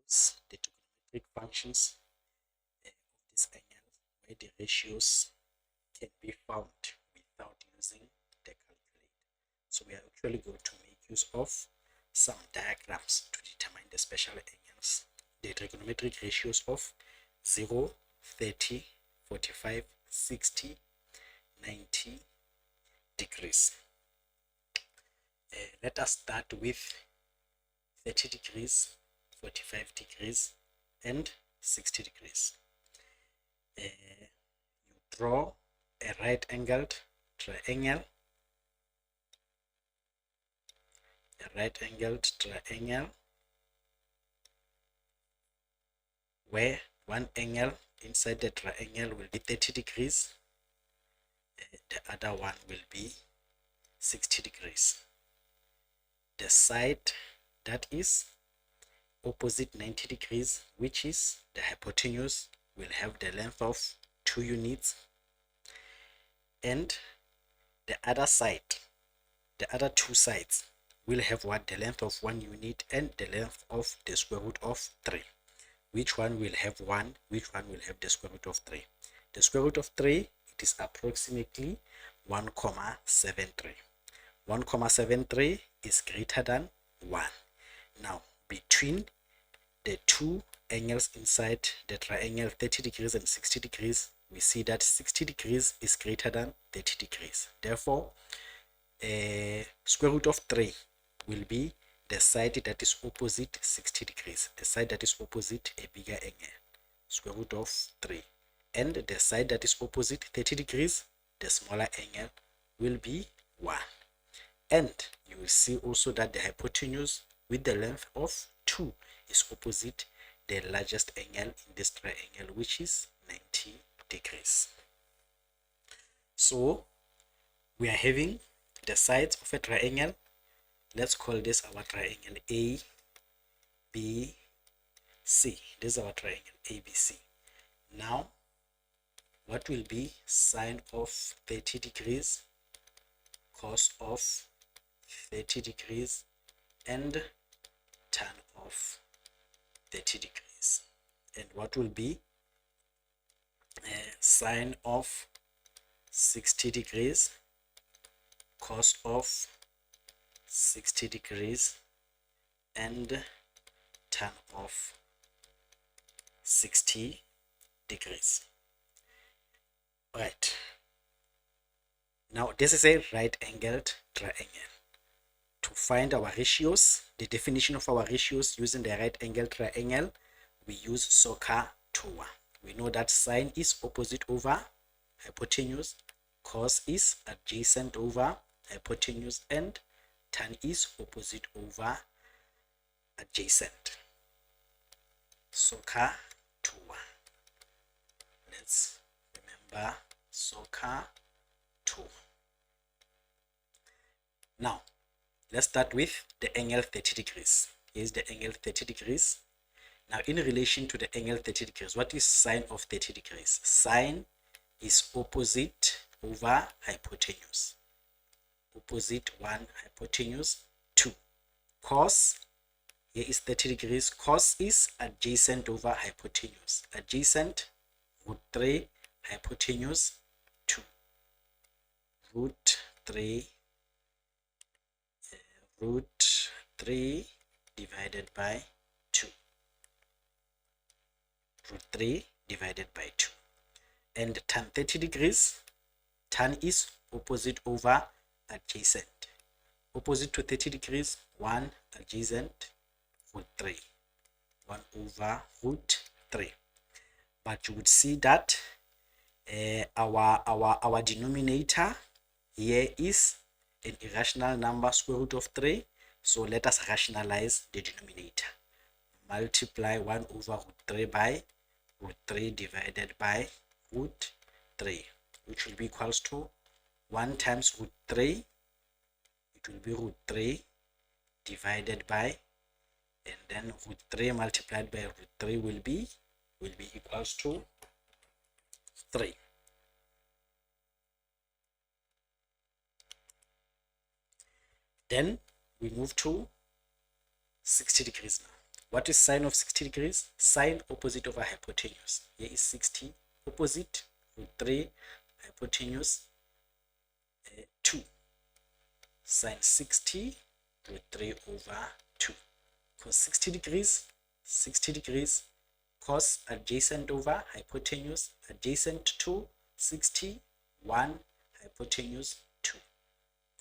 use the trigonometric functions of this angle, where the ratios can be found without using the calculator. So we are actually going to make use of some diagrams to determine the special angles, the trigonometric ratios of 0, 30, 45, 60, 90 degrees. Let us start with 30 degrees, 45 degrees, and 60 degrees. You draw a right-angled triangle, where one angle inside the triangle will be 30 degrees, the other one will be 60 degrees. The side that is opposite 90 degrees, which is the hypotenuse, will have the length of 2 units, and the other side, the other two sides, will have what? The length of 1 unit and the length of the square root of 3. Which one will have 1? Which one will have the square root of 3? The square root of 3, it is approximately 1,73. 1,73 is greater than 1. Now, between the two angles inside the triangle, 30 degrees and 60 degrees, we see that 60 degrees is greater than 30 degrees. Therefore, square root of 3 will be the side that is opposite 60 degrees, the side that is opposite a bigger angle, square root of 3. And the side that is opposite 30 degrees, the smaller angle, will be 1. And you will see also that the hypotenuse with the length of 2 is opposite the largest angle in this triangle, which is 90 degrees. So we are having the sides of a triangle. Let's call this our triangle A, B, C. This is our triangle ABC. Now, what will be sine of 30 degrees, cos of 30 degrees, and tan of 30 degrees? And what will be sine of 60 degrees, cos of 60 degrees, and tan of 60 degrees? Right. Now, this is a right-angled triangle. To find our ratios, the definition of our ratios using the right-angled triangle, we use SOHCAHTOA. We know that sine is opposite over hypotenuse, cos is adjacent over hypotenuse, and tan is opposite over adjacent. SOHCAHTOA. Let's remember SOHCAHTOA. Now, let's start with the angle 30 degrees. Here's the angle 30 degrees. Now, in relation to the angle 30 degrees, what is sine of 30 degrees? Sine is opposite over hypotenuse. Opposite 1, hypotenuse 2. Cos, here is 30 degrees. Cos is adjacent over hypotenuse. Adjacent, root 3, hypotenuse 2. Root 3 divided by 2. Root 3 divided by 2. And tan 30 degrees, tan is opposite over adjacent. Opposite to 30 degrees, 1 adjacent, root 3. 1 over root 3. But you would see that our denominator here is an irrational number, square root of 3. So let us rationalize the denominator. Multiply 1 over root 3 by root 3 divided by root 3, which will be equals to 1 times root 3. It will be root 3 divided by, and then root 3 multiplied by root 3 will be equals to 3. Then we move to 60 degrees now. What is sine of 60 degrees? Sine opposite over hypotenuse. Here is 60 opposite root 3 hypotenuse 2. Sine 60 root 3 over 2. Cos 60 degrees, 60 degrees, cos adjacent over hypotenuse, adjacent to 60, 1 hypotenuse 2.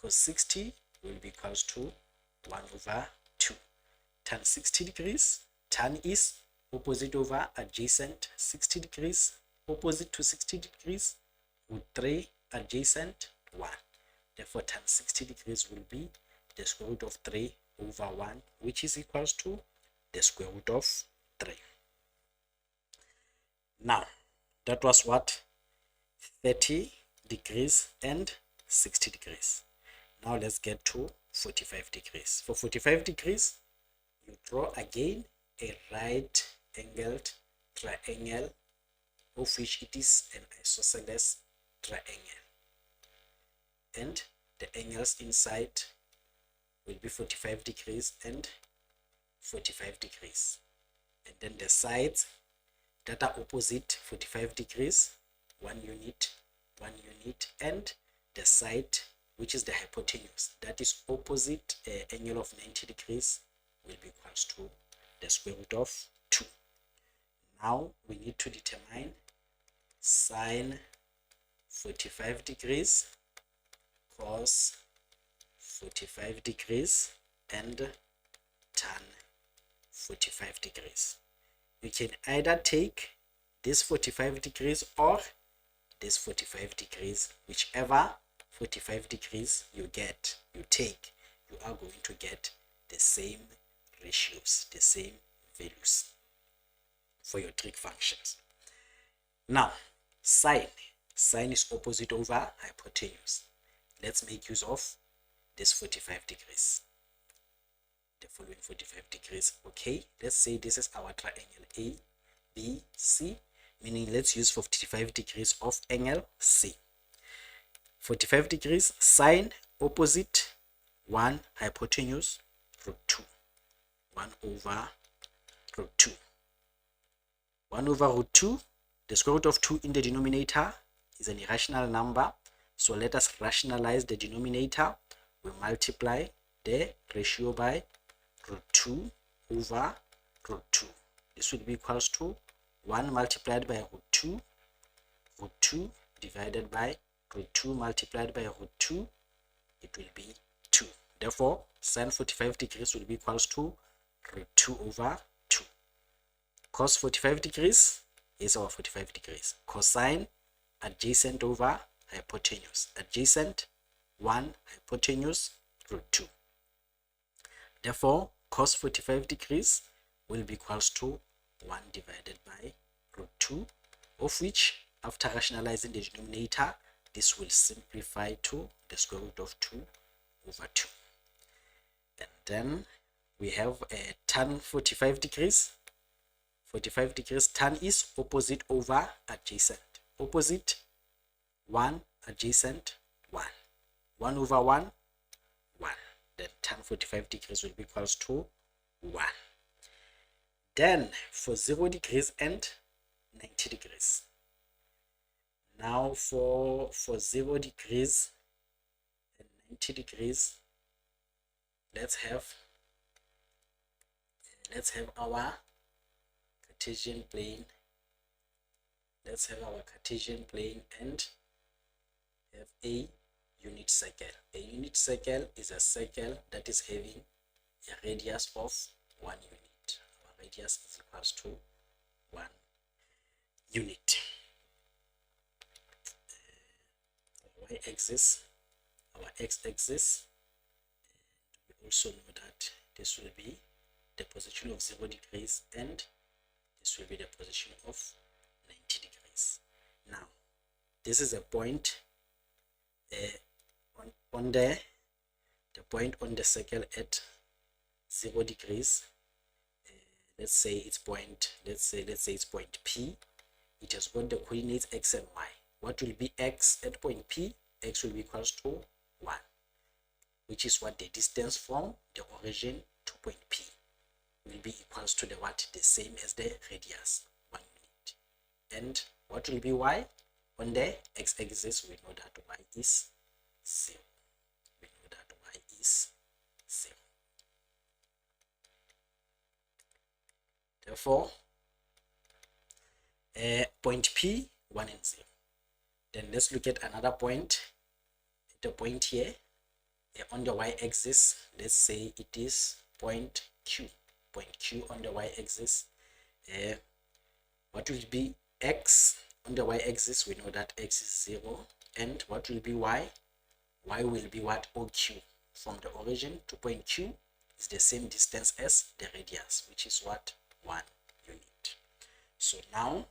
Cos 60 will be equals to 1 over 2. Tan 60 degrees, tan is opposite over adjacent 60 degrees, opposite to 60 degrees, root 3 adjacent 1. Therefore, tan 60 degrees will be the square root of 3 over 1, which is equals to the square root of 3. Now, that was what? 30 degrees and 60 degrees. Now let's get to 45 degrees. For 45 degrees, you draw again a right angled triangle, of which it is an isosceles triangle. And the angles inside will be 45 degrees and 45 degrees. And then the sides that are opposite 45 degrees, 1 unit, and the side which is the hypotenuse that is opposite angle of 90 degrees will be equals to the square root of 2. Now we need to determine sine 45 degrees, cos 45 degrees, and tan 45 degrees. You can either take this 45 degrees or this 45 degrees, whichever 45 degrees you take, you are going to get the same ratios, the same values for your trig functions. Now, sine is opposite over hypotenuse. Let's make use of this 45 degrees. The following 45 degrees. Okay, let's say this is our triangle A, B, C, meaning let's use 45 degrees of angle C. 45 degrees, sine opposite 1 hypotenuse root 2. 1 over root 2. 1 over root 2, the square root of 2 in the denominator is an irrational number. So let us rationalize the denominator. We multiply the ratio by root 2 over root 2. This will be equals to 1 multiplied by root 2 divided by root 2 multiplied by root 2, it will be 2. Therefore, sine 45 degrees will be equals to root 2 over 2. Cos 45 degrees is our 45 degrees. Cosine adjacent over hypotenuse. Adjacent 1 hypotenuse root 2. Therefore, cos 45 degrees will be equals to 1 divided by root 2, of which, after rationalizing the denominator, this will simplify to the square root of 2 over 2. And then we have a tan 45 degrees. 45 degrees, tan is opposite over adjacent. Opposite 1, adjacent 1. 1 over 1, 1. Then tan 45 degrees will be equals to 1. Then for 0 degrees and 90 degrees. Now for 0 degrees and 90 degrees, let's have our Cartesian plane. Let's have our Cartesian plane and have a unit circle. A unit circle is a circle that is having a radius of 1 unit. Our radius is equals to 1 unit. Our y-axis, our x-axis, we also know that this will be the position of 0 degrees and this will be the position of 90 degrees. Now, this is a point on the point on the circle at 0 degrees. Let's say it's point P. It has got the coordinates x and y. What will be x at point P? X will be equals to 1, which is what the distance from the origin to point P. will be equals to the what? The same as the radius, 1 unit. And what will be y? On the x-axis, we know that y is 0. We know that y is 0. Therefore, point P, 1 and 0. Then let's look at another point. The point here, on the y-axis, let's say it is point Q. Point Q on the y-axis. What will be x on the y-axis? We know that x is 0. And what will be y? Y will be what? OQ. From the origin to point Q is the same distance as the radius, which is what? 1 unit. So now,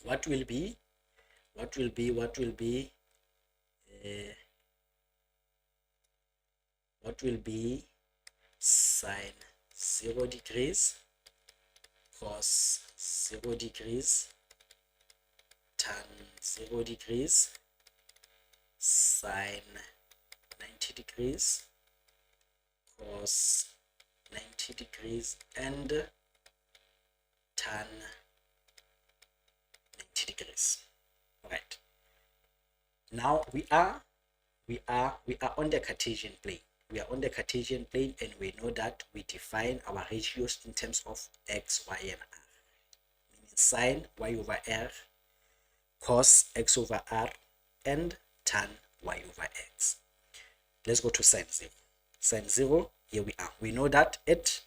what will be sine 0 degrees cos 0 degrees tan 0 degrees sine 90 degrees cos 90 degrees and tan 90 degrees. All right. Now we are on the Cartesian plane. We are on the Cartesian plane, and we know that we define our ratios in terms of x, y, and r. Meaning sine y over r, cos x over r, and tan y over x. Let's go to sine 0. Sine 0, here we are. We know that at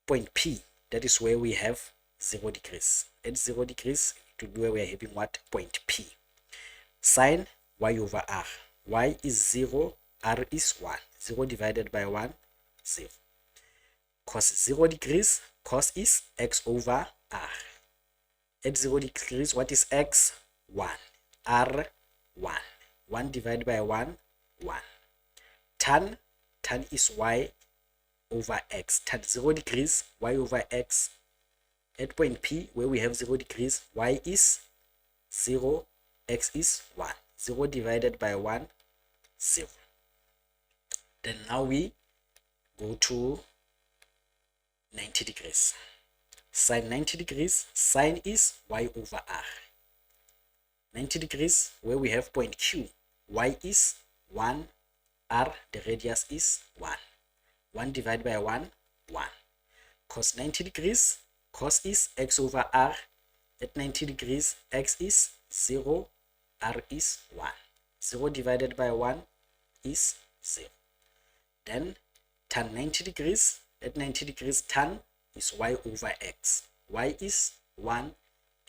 point P, that is where we have 0 degrees. At 0 degrees, it will be where we are having what? Point P. Sine y over r. Y is 0, r is 1. 0 divided by 1, 0. Cos 0 degrees, cos is x over r. At 0 degrees, what is x? 1. R, 1. 1 divided by 1, 1. Tan is y over x. Tan 0 degrees, y over x. At point P, where we have 0 degrees, y is 0, x is 1. 0 divided by 1, 0. Then now we go to 90 degrees. Sine 90 degrees, sine is y over r. 90 degrees, where we have point Q, y is 1, r, the radius is 1. 1 divided by 1, 1. Cos 90 degrees, cos is x over r. At 90 degrees, x is 0, r is 1. 0 divided by 1 is 0. Then tan 90 degrees, at 90 degrees, tan is y over x. Y is 1,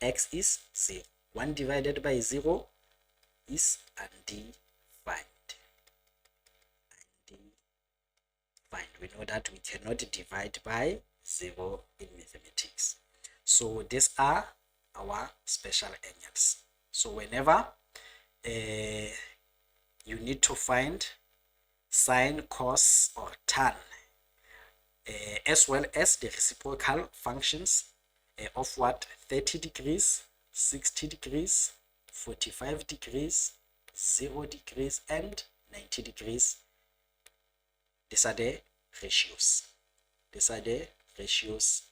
x is 0. 1 divided by 0 is undefined. We know that we cannot divide by 0 in mathematics. So these are our special angles. So whenever you need to find sine, cos, or tan, as well as the reciprocal functions of what? 30 degrees, 60 degrees, 45 degrees, 0 degrees, and 90 degrees. These are the ratios. These are the ratios.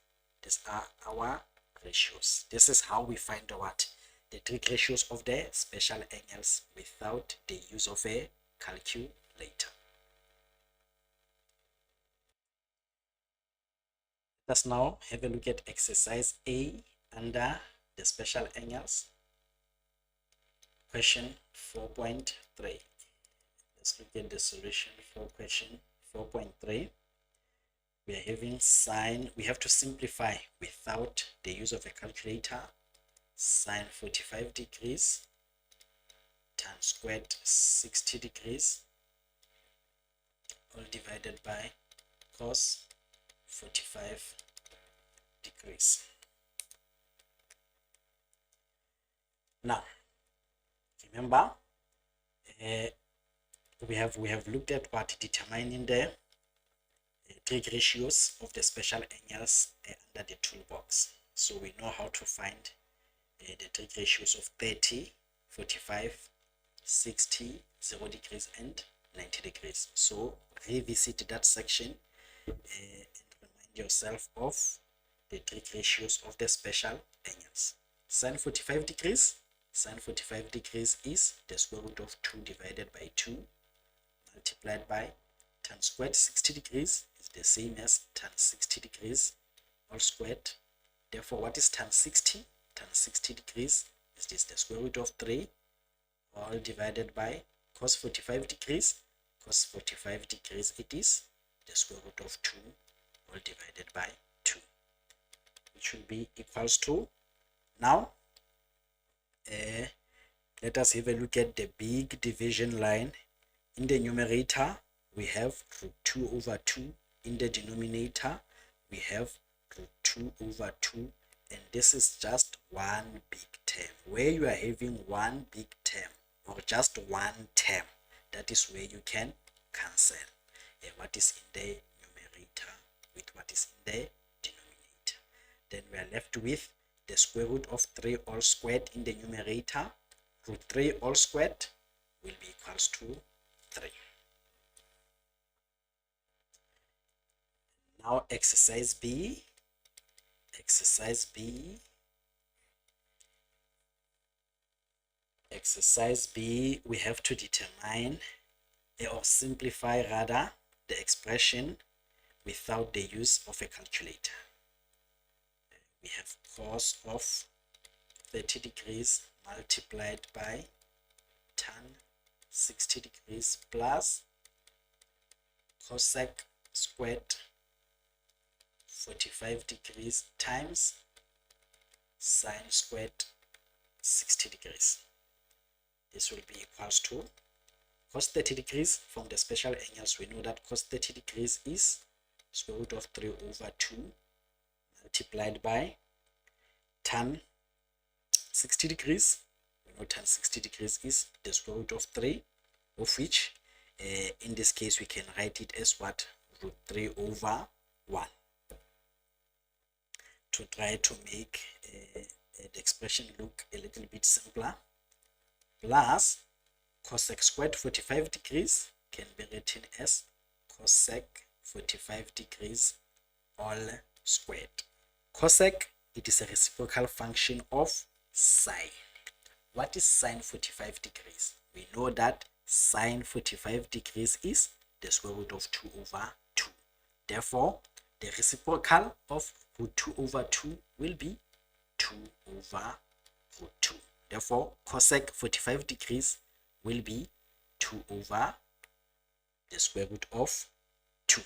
These are our ratios. This is how we find what? The trig ratios of the special angles without the use of a calculator. Let's now have a look at exercise A under the special angles. Question 4.3. Let's look at the solution for question 4.3. We are having sine, we have to simplify without the use of a calculator. Sine 45 degrees, tan squared 60 degrees, all divided by cos 45 degrees. Now, remember, we have looked at what determining the trig ratios of the special angles under the toolbox. So we know how to find the trig ratios of 30, 45, 60, 0 degrees, and 90 degrees. So revisit that section and remind yourself of the trig ratios of the special angles. Sine 45 degrees. Sine 45 degrees is the square root of 2 divided by 2 multiplied by tan squared 60 degrees is the same as tan 60 degrees all squared. Therefore, what is tan 60? Tan 60 degrees is this the square root of 3 all divided by cos 45 degrees. Cos 45 degrees it is the square root of 2 all divided by 2, which will be equals to, now let us have a look at the big division line. In the numerator we have root 2 over 2. In the denominator we have root 2 over 2, and this is just one big term. Where you are having one big term or just one term, that is where you can cancel what is in the numerator with what is in the denominator. Then we are left with the square root of 3 all squared in the numerator. Root 3 all squared will be equals to 3. Now exercise B. Exercise B. Exercise B, we have to determine or simplify rather the expression without the use of a calculator. We have cos of 30 degrees multiplied by tan 60 degrees plus cosec squared 45 degrees times sine squared 60 degrees. This will be equals to cos 30 degrees. From the special angles, we know that cos 30 degrees is square root of 3 over 2 multiplied by tan 60 degrees. We know tan 60 degrees is the square root of 3, of which in this case we can write it as what? Root 3 over 1, to try to make the expression look a little bit simpler, plus cosec squared 45 degrees can be written as cosec 45 degrees all squared. Cosec, it is a reciprocal function of sine. What is sine 45 degrees? We know that sine 45 degrees is the square root of 2 over 2. Therefore, the reciprocal of root 2 over 2 will be 2 over root 2. Therefore, cosec 45 degrees will be 2 over the square root of 2.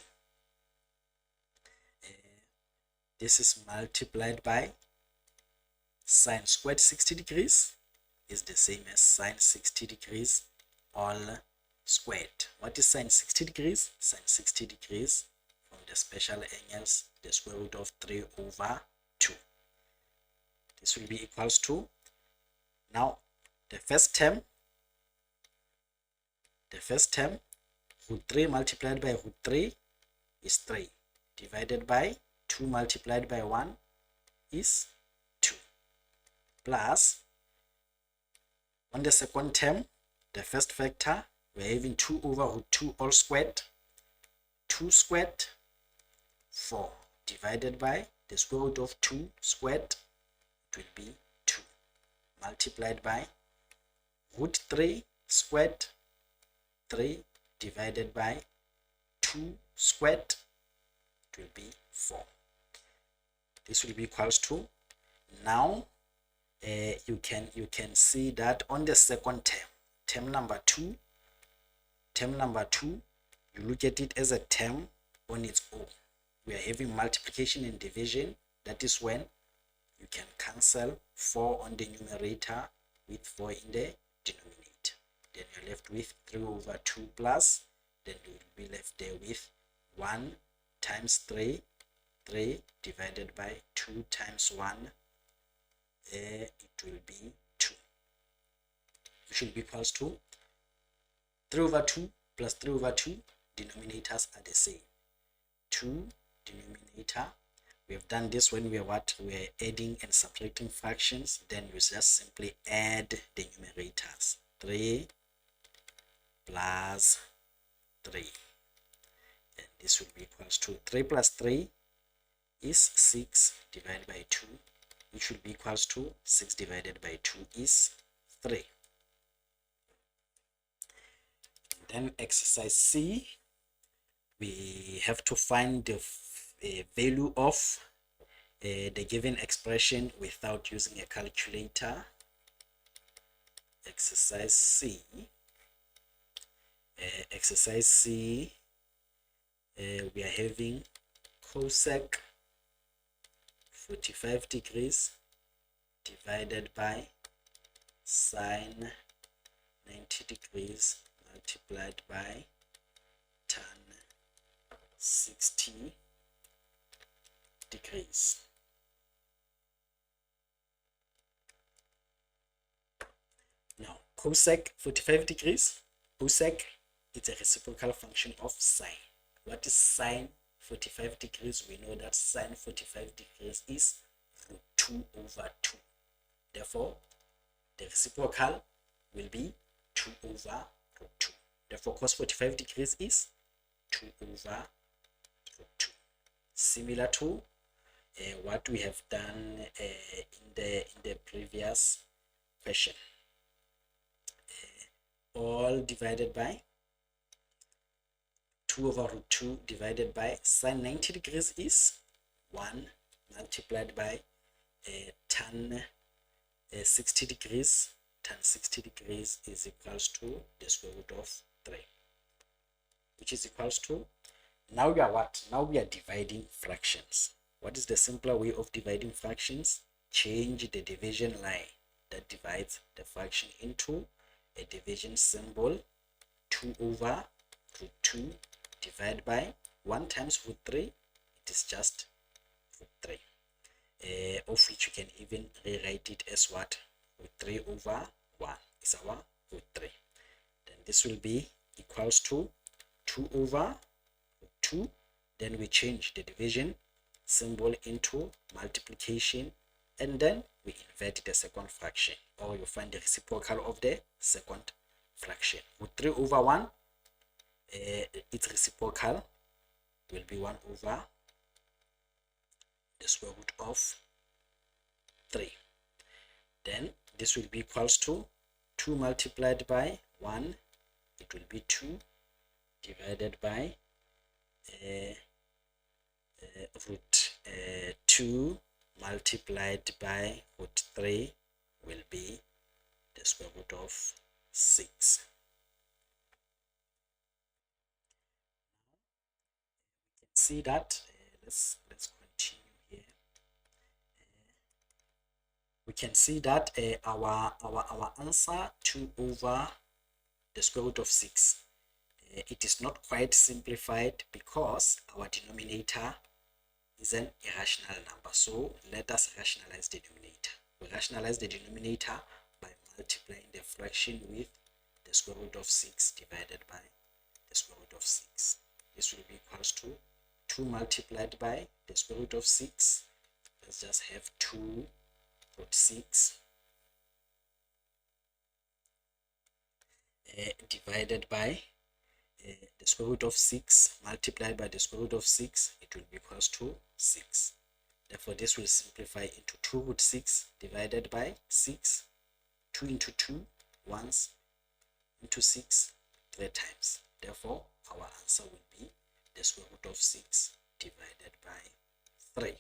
This is multiplied by sine squared 60 degrees is the same as sine 60 degrees all squared. What is sine 60 degrees? Sine 60 degrees from the special angles, the square root of 3 over 2. This will be equals to, now the first term, root 3 multiplied by root 3 is 3, divided by 2 multiplied by 1 is 2, plus on the second term, the first factor, we're having 2 over root 2 all squared, 2 squared, 4, divided by the square root of 2 squared, it will be 2, multiplied by root 3 squared, 3, divided by 2 squared, it will be 4. This will be equals to, now you can see that on the second term, term number 2, you look at it as a term on its own. We are having multiplication and division. That is when you can cancel 4 on the numerator with 4 in the denominator. Then you're left with 3 over 2 plus, then you will be left there with 1 times 3, 3 divided by 2 times 1, it will be 2, which will be equals to 3 over 2 plus 3 over 2, denominators are the same, 2 denominator. We have done this when we are adding and subtracting fractions. Then you just simply add the numerators, 3 plus 3, and this will be equals to 3 plus 3 is 6 divided by 2, which will be equals to 6 divided by 2 is 3. Then exercise C, we have to find the value of the given expression without using a calculator. Exercise C. Exercise C, we are having cosec 45 degrees divided by sine 90 degrees multiplied by tan 60 degrees. Now, cosec 45 degrees, cosec is a reciprocal function of sine. What is sine 45 degrees? We know that sine 45 degrees is root 2 over 2. Therefore, the reciprocal will be 2 over root 2. Therefore, cos 45 degrees is 2 over root 2. Similar to what we have done in the previous question. All divided by 2 over root 2 divided by sine 90 degrees is 1 multiplied by tan 60 degrees. Tan 60 degrees is equals to the square root of 3, which is equals to, now we are what? Now we are dividing fractions. What is the simpler way of dividing fractions? Change the division line that divides the fraction into a division symbol. 2 over root 2 divided by 1 times root 3, it is just root 3, of which you can even rewrite it as what? Root 3 over 1 is our root 3. Then this will be equals to 2 over root 2. Then we change the division symbol into multiplication, and then we invert the second fraction, or you find the reciprocal of the second fraction. Root 3 over 1, its reciprocal will be 1 over the square root of 3. Then this will be equals to 2 multiplied by 1, it will be 2 divided by root 2 multiplied by root 3 will be the square root of 6. You can see that, let's continue here. We can see that our answer 2 over the square root of 6, it is not quite simplified because our denominator is an irrational number. So let us rationalize the denominator. We rationalize the denominator by multiplying the fraction with the square root of 6 divided by the square root of 6. This will be equals to 2 multiplied by the square root of 6. Let's just have 2 root 6 divided by the square root of 6 multiplied by the square root of 6, it will be equals to 6. Therefore, this will simplify into 2 root 6 divided by 6. 2 into 2 once, into 6 3 times. Therefore, our answer will be the square root of 6 divided by 3.